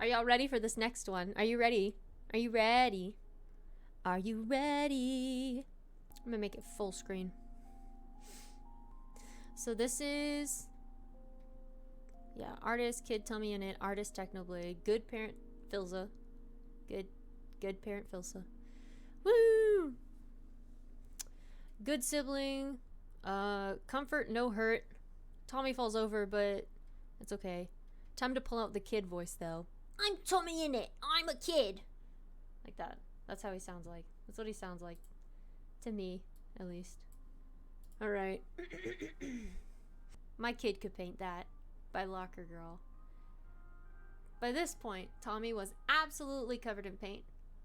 Are y'all ready for this next one? Are you ready? Are you ready? Are you ready? I'm gonna make it full screen. So this is, yeah, artist, kid, tummy in it, artist, Technoblade, good parent, Filza. Good parent, Filza. Woo! Good sibling, comfort, no hurt. Tommy falls over, but it's okay. Time to pull out the kid voice, though. I'm Tommy in it. I'm a kid. Like that. That's how he sounds like. That's what he sounds like. To me, at least. Alright. My Kid Could Paint That by Locker Girl. By this point, Tommy was absolutely covered in paint.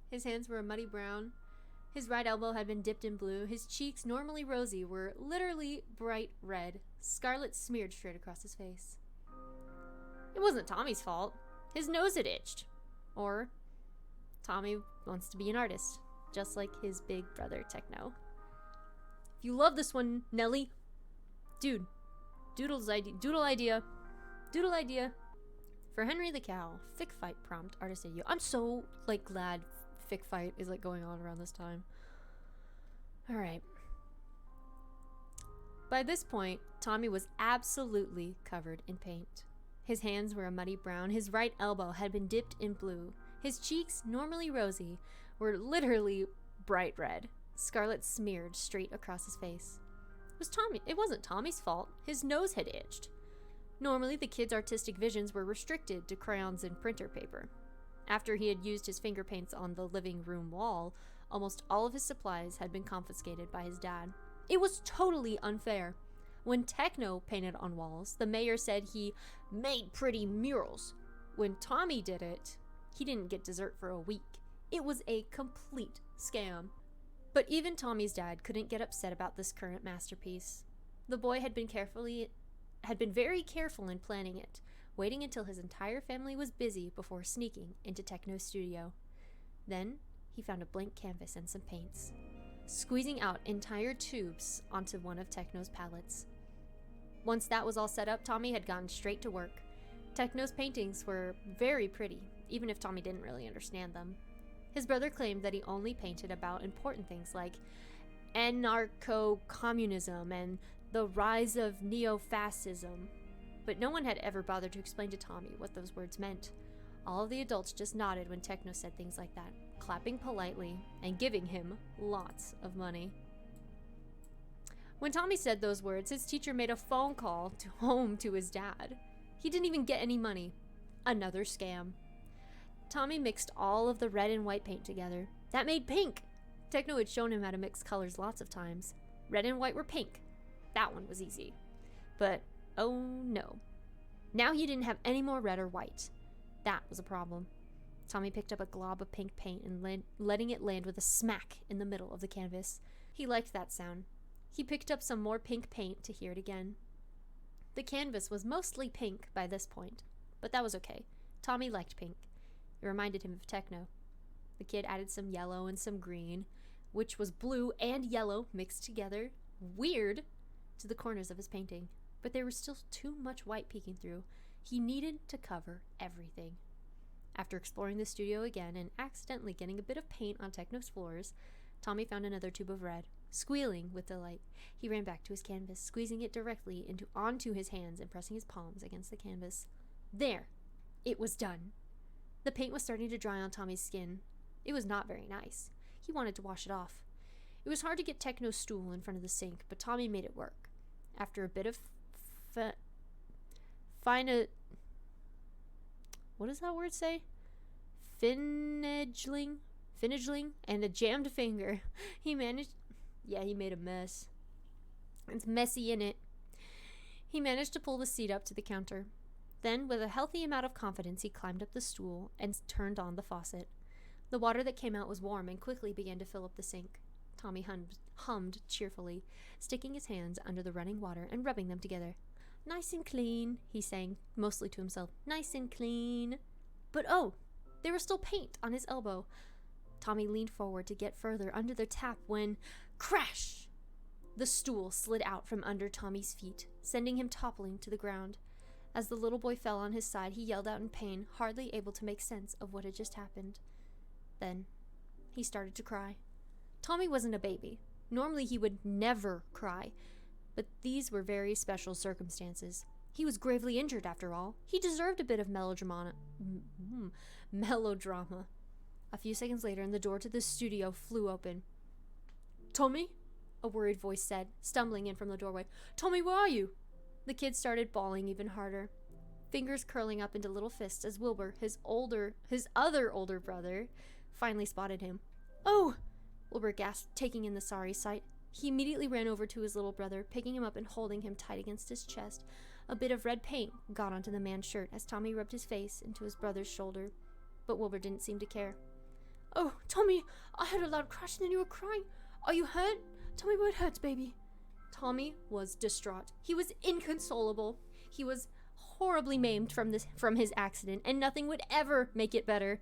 His hands were a muddy brown. His right elbow had been dipped in blue. His cheeks, normally rosy, were literally bright red. Scarlet smeared straight across his face. It wasn't Tommy's fault. His nose had itched. Or Tommy wants to be an artist, just like his big brother Techno. If you love this one, Nelly, dude, doodle idea. For Henry the Cow, Fic Fight prompt artist at you. I'm so glad Fic Fight is going on around this time. All right. By this point, Tommy was absolutely covered in paint. His hands were a muddy brown. His right elbow had been dipped in blue. His cheeks, normally rosy, were literally bright red. Scarlet smeared straight across his face. It wasn't Tommy's fault. His nose had itched. Normally, the kid's artistic visions were restricted to crayons and printer paper. After he had used his finger paints on the living room wall, almost all of his supplies had been confiscated by his dad. It was totally unfair. When Techno painted on walls, the mayor said he made pretty murals. When Tommy did it, he didn't get dessert for a week. It was a complete scam. But even Tommy's dad couldn't get upset about this current masterpiece. The boy had been very careful in planning it, waiting until his entire family was busy before sneaking into Techno's studio. Then he found a blank canvas and some paints, squeezing out entire tubes onto one of Techno's palettes. Once that was all set up, Tommy had gone straight to work. Techno's paintings were very pretty, even if Tommy didn't really understand them. His brother claimed that he only painted about important things like anarcho-communism and the rise of neo-fascism, but no one had ever bothered to explain to Tommy what those words meant. All of the adults just nodded when Techno said things like that, clapping politely and giving him lots of money. When Tommy said those words, his teacher made a phone call home to his dad. He didn't even get any money. Another scam. Tommy mixed all of the red and white paint together. That made pink. Techno had shown him how to mix colors lots of times. Red and white were pink. That one was easy. But, oh no. Now he didn't have any more red or white. That was a problem. Tommy picked up a glob of pink paint and letting it land with a smack in the middle of the canvas. He liked that sound. He picked up some more pink paint to hear it again. The canvas was mostly pink by this point, but that was okay. Tommy liked pink. It reminded him of Techno. The kid added some yellow and some green, which was blue and yellow mixed together, weird, to the corners of his painting. But there was still too much white peeking through. He needed to cover everything. After exploring the studio again and accidentally getting a bit of paint on Techno's floors, Tommy found another tube of red. Squealing with delight, he ran back to his canvas, squeezing it directly onto his hands and pressing his palms against the canvas. There! It was done! The paint was starting to dry on Tommy's skin. It was not very nice. He wanted to wash it off. It was hard to get Techno's stool in front of the sink, but Tommy made it work. After a bit of what does that word say? Finagling and a jammed finger. He made a mess. It's messy in it. He managed to pull the seat up to the counter. Then, with a healthy amount of confidence, he climbed up the stool and turned on the faucet. The water that came out was warm and quickly began to fill up the sink. Tommy hummed cheerfully, sticking his hands under the running water and rubbing them together. Nice and clean, he sang, mostly to himself. Nice and clean. But oh, there was still paint on his elbow. Tommy leaned forward to get further under the tap when, crash! The stool slid out from under Tommy's feet, sending him toppling to the ground. As the little boy fell on his side, he yelled out in pain, hardly able to make sense of what had just happened. Then, he started to cry. Tommy wasn't a baby. Normally he would never cry, but these were very special circumstances. He was gravely injured, after all. He deserved a bit of melodrama. A few seconds later, and the door to the studio flew open. "Tommy?" a worried voice said, stumbling in from the doorway. "Tommy, where are you?" The kid started bawling even harder, fingers curling up into little fists as Wilbur, his other older brother, finally spotted him. "Oh!" Wilbur gasped, taking in the sorry sight. He immediately ran over to his little brother, picking him up and holding him tight against his chest. A bit of red paint got onto the man's shirt as Tommy rubbed his face into his brother's shoulder, but Wilbur didn't seem to care. "Oh, Tommy, I heard a loud crash and then you were crying. Are you hurt? Tell me where it hurts, baby." Tommy was distraught. He was inconsolable. He was horribly maimed from his accident, and nothing would ever make it better.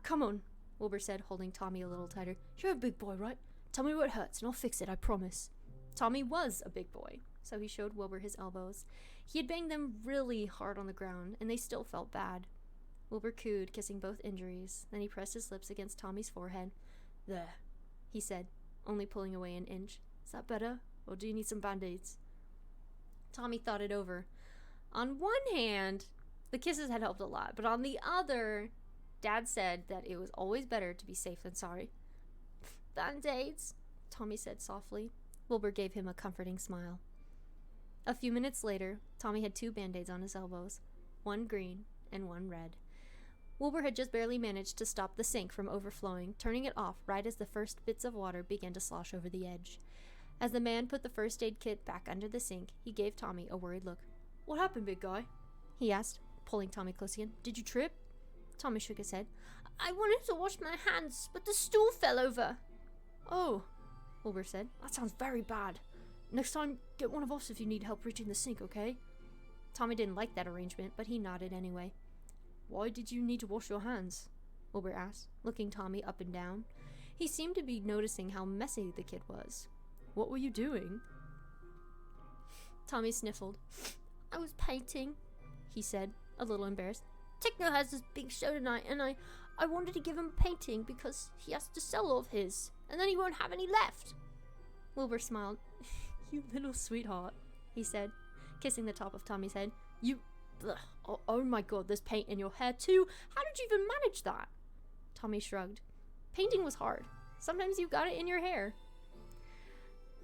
"Come on," Wilbur said, holding Tommy a little tighter. "You're a big boy, right? Tell me where it hurts, and I'll fix it, I promise." Tommy was a big boy, so he showed Wilbur his elbows. He had banged them really hard on the ground, and they still felt bad. Wilbur cooed, kissing both injuries. Then he pressed his lips against Tommy's forehead. "There," he said, only pulling away an inch. "Is that better, or do you need some band-aids?" Tommy thought it over. On one hand, the kisses had helped a lot, but on the other, Dad said that it was always better to be safe than sorry. "Band-aids," Tommy said softly. Wilbur gave him a comforting smile. A few minutes later, Tommy had 2 band-aids on his elbows, one green and one red. Wilbur had just barely managed to stop the sink from overflowing, turning it off right as the first bits of water began to slosh over the edge. As the man put the first aid kit back under the sink, he gave Tommy a worried look. "What happened, big guy?" he asked, pulling Tommy close again. "Did you trip?" Tommy shook his head. "I wanted to wash my hands, but the stool fell over." "Oh," Wilbur said. "That sounds very bad. Next time, get one of us if you need help reaching the sink, okay?" Tommy didn't like that arrangement, but he nodded anyway. "Why did you need to wash your hands?" Wilbur asked, looking Tommy up and down. He seemed to be noticing how messy the kid was. "What were you doing?" Tommy sniffled. "I was painting," he said, a little embarrassed. "Techno has this big show tonight, and I wanted to give him a painting because he has to sell all of his, and then he won't have any left." Wilbur smiled. "You little sweetheart," he said, kissing the top of Tommy's head. Oh my god, there's paint in your hair too. How did you even manage that?" Tommy shrugged. Painting was hard. Sometimes you got it in your hair.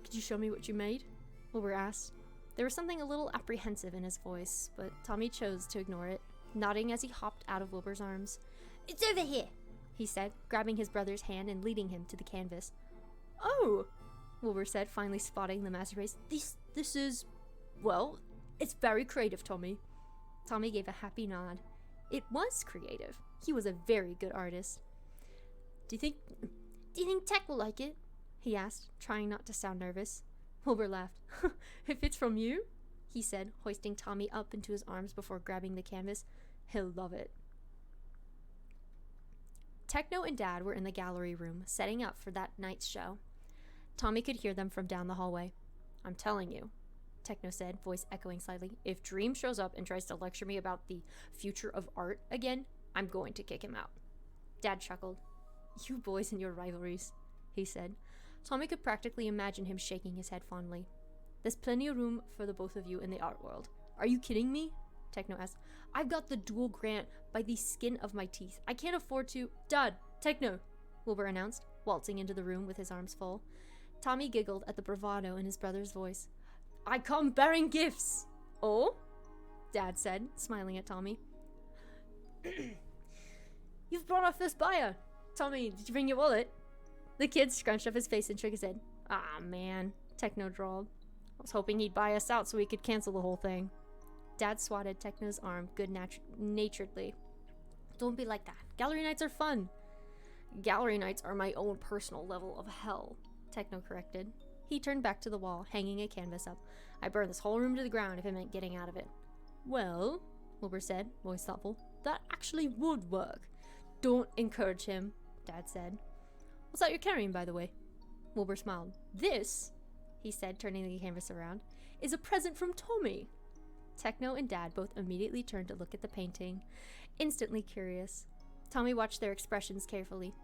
"Could you show me what you made?" Wilbur asked. There was something a little apprehensive in his voice, but Tommy chose to ignore it, nodding as he hopped out of Wilbur's arms. "It's over here," he said, grabbing his brother's hand and leading him to the canvas. "Oh," Wilbur said, finally spotting the masterpiece. This is, well, it's very creative, Tommy." Tommy gave a happy nod. It was creative. He was a very good artist. Do you think Tech will like it?" he asked, trying not to sound nervous. Wilbur laughed. "If it's from you," he said, hoisting Tommy up into his arms before grabbing the canvas, "he'll love it." Techno and Dad were in the gallery room, setting up for that night's show. Tommy could hear them from down the hallway. "I'm telling you," Techno said, voice echoing slightly, "if Dream shows up and tries to lecture me about the future of art again, I'm going to kick him out." Dad chuckled. "You boys and your rivalries," he said. Tommy could practically imagine him shaking his head fondly. "There's plenty of room for the both of you in the art world." "Are you kidding me?" Techno asked. "I've got the dual grant by the skin of my teeth. I can't afford to—" "Dad, Techno," Wilbur announced, waltzing into the room with his arms full. Tommy giggled at the bravado in his brother's voice. "I come bearing gifts." "Oh?" Dad said, smiling at Tommy. "You've brought our first buyer. Tommy, did you bring your wallet?" The kid scrunched up his face and shook his head. "Ah, man," Techno drawled. "I was hoping he'd buy us out so we could cancel the whole thing." Dad swatted Techno's arm good-naturedly. "Don't be like that. Gallery nights are fun." "Gallery nights are my own personal level of hell," Techno corrected. He turned back to the wall, hanging a canvas up. "I burned this whole room to the ground if it meant getting out of it." "Well," Wilbur said, voice thoughtful, "that actually would work." "Don't encourage him," Dad said. "What's that you're carrying, by the way?" Wilbur smiled. "This," he said, turning the canvas around, "is a present from Tommy." Techno and Dad both immediately turned to look at the painting, instantly curious. Tommy watched their expressions carefully.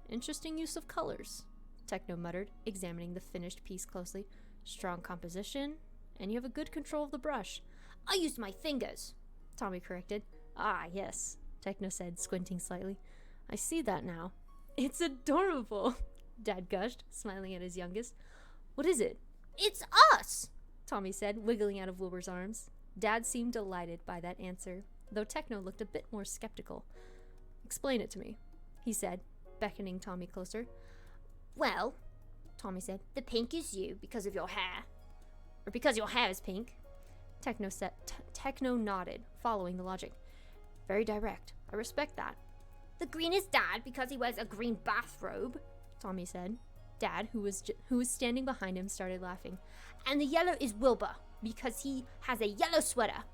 Interesting use of colors, Techno muttered, examining the finished piece closely. Strong composition, and you have a good control of the brush. I used my fingers, Tommy corrected. Ah, yes, Techno said, squinting slightly. I see that now. It's adorable, Dad gushed, smiling at his youngest. What is it? It's us, Tommy said, wiggling out of Wilbur's arms. Dad seemed delighted by that answer, though Techno looked a bit more skeptical. Explain it to me, he said, beckoning Tommy closer. Well, Tommy said, the pink is you because of your hair. Or because your hair is pink. Techno nodded, following the logic. Very direct. I respect that. The green is Dad because he wears a green bathrobe, Tommy said. Dad, who was standing behind him, started laughing. And the yellow is Wilbur because he has a yellow sweater.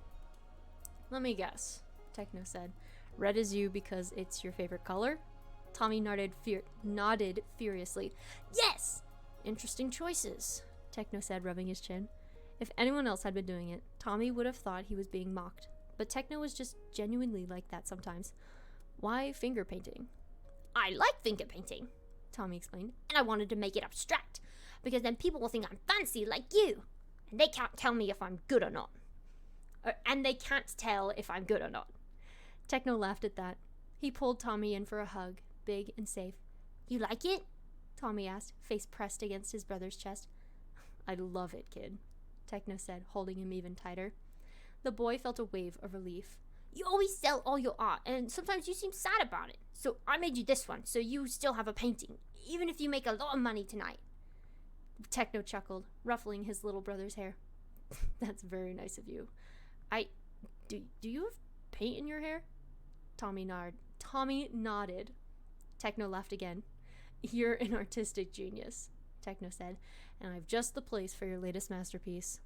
Let me guess, Techno said. Red is you because it's your favorite color? Tommy nodded furiously. Yes! Interesting choices, Techno said, rubbing his chin. If anyone else had been doing it, Tommy would have thought he was being mocked. But Techno was just genuinely like that sometimes. Why finger painting? I like finger painting, Tommy explained, and I wanted to make it abstract, because then people will think I'm fancy like you, and they can't tell me if I'm good or not. Techno laughed at that. He pulled Tommy in for a hug, big and safe. You like it? Tommy asked, face pressed against his brother's chest. I love it, kid, Techno said, holding him even tighter. The boy felt a wave of relief. You always sell all your art, and sometimes you seem sad about it. So I made you this one, so you still have a painting, even if you make a lot of money tonight. Techno chuckled, ruffling his little brother's hair. That's very nice of you. Do you have paint in your hair? Tommy nodded. Techno laughed again. You're an artistic genius, Techno said, and I've just the place for your latest masterpiece.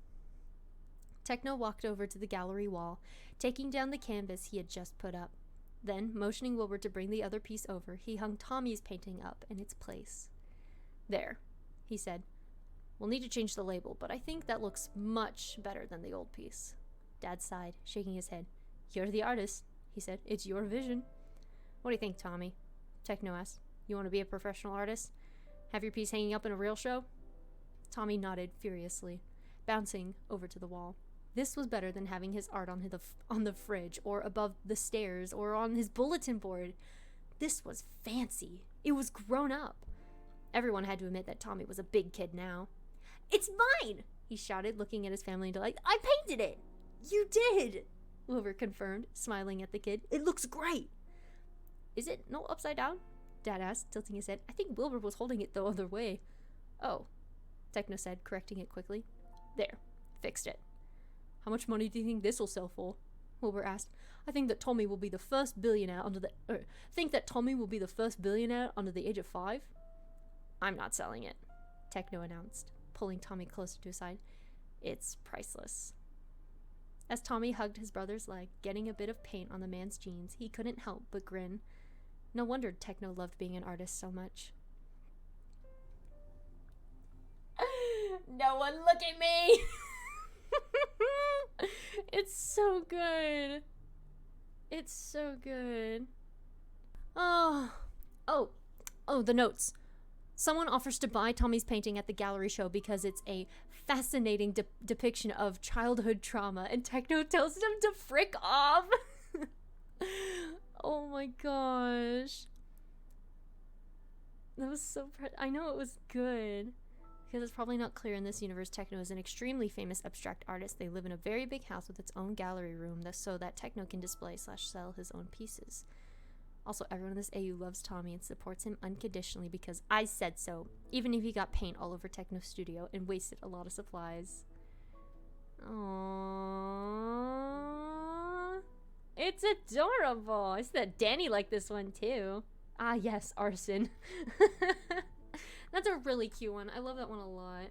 Techno walked over to the gallery wall, taking down the canvas he had just put up. Then, motioning Wilbur to bring the other piece over, he hung Tommy's painting up in its place. There, he said. We'll need to change the label, but I think that looks much better than the old piece. Dad sighed, shaking his head. You're the artist, he said. It's your vision. What do you think, Tommy? Techno asked. You want to be a professional artist? Have your piece hanging up in a real show? Tommy nodded furiously, bouncing over to the wall. This was better than having his art on the fridge, or above the stairs, or on his bulletin board. This was fancy. It was grown up. Everyone had to admit that Tommy was a big kid now. It's mine! He shouted, looking at his family in delight. I painted it! You did! Wilbur confirmed, smiling at the kid. It looks great! Is it not upside down? Dad asked, tilting his head. I think Wilbur was holding it the other way. Oh, Techno said, correcting it quickly. There, fixed it. How much money do you think this will sell for? Wilbur asked. I think that Tommy will be the first billionaire under the age of 5. I'm not selling it, Techno announced, pulling Tommy closer to his side. It's priceless. As Tommy hugged his brother's leg, getting a bit of paint on the man's jeans, he couldn't help but grin. No wonder Techno loved being an artist so much. No one look at me! It's so good. It's so good. Oh, the notes. Someone offers to buy Tommy's painting at the gallery show because it's a fascinating depiction of childhood trauma, and Techno tells them to frick off. Oh my gosh. That was so... I know it was good. Because it's probably not clear in this universe, Techno is an extremely famous abstract artist. They live in a very big house with its own gallery room so that Techno can display/sell his own pieces. Also, everyone in this AU loves Tommy and supports him unconditionally because I said so, even if he got paint all over Techno's studio and wasted a lot of supplies. Aww. It's adorable. I see that Danny liked this one too. Ah yes, arson. That's a really cute one. I love that one a lot.